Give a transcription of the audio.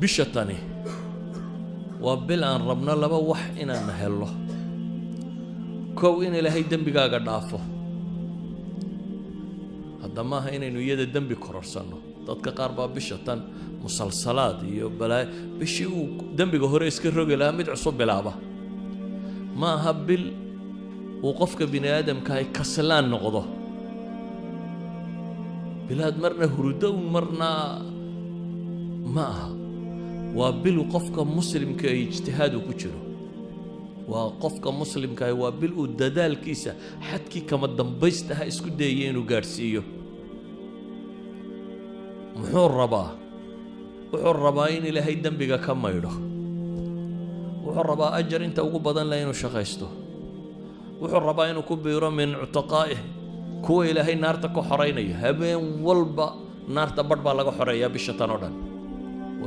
bishatani waa bil aan rabno laba wax inaan helno kow in ilaahay dembigaaga dhaafo hadda maaha inaynu iyada dembi kororsanno dadka qaar baa bishatan musalsalaad iyo balaa bishii uu dembiga hore iska rogi lahaa mid cusub bilaaba ma aha bil uu qofka bini aadamka ay kaslaan noqdo bilaad marna hurudo marna ma aha waa bil qofka muslimka ay ijtihaad ku jiro waa qofka muslimka ay waa bil uu dadaalkiisa xadkii kama dambaystaha isku dayay inuu gaarsiiyo muxuu rabaa in ilaahay dembiga ka maydho wuxuu rabaa ajar inta ugu badan leh inuu shaqaysto wuxuu rabaa inuu ku biiro min cutaqaa'ih kuwa ilaahay naarta ka xoreynaya habeen walba naarta badh baa laga xoreeyaa bishatan oo dhan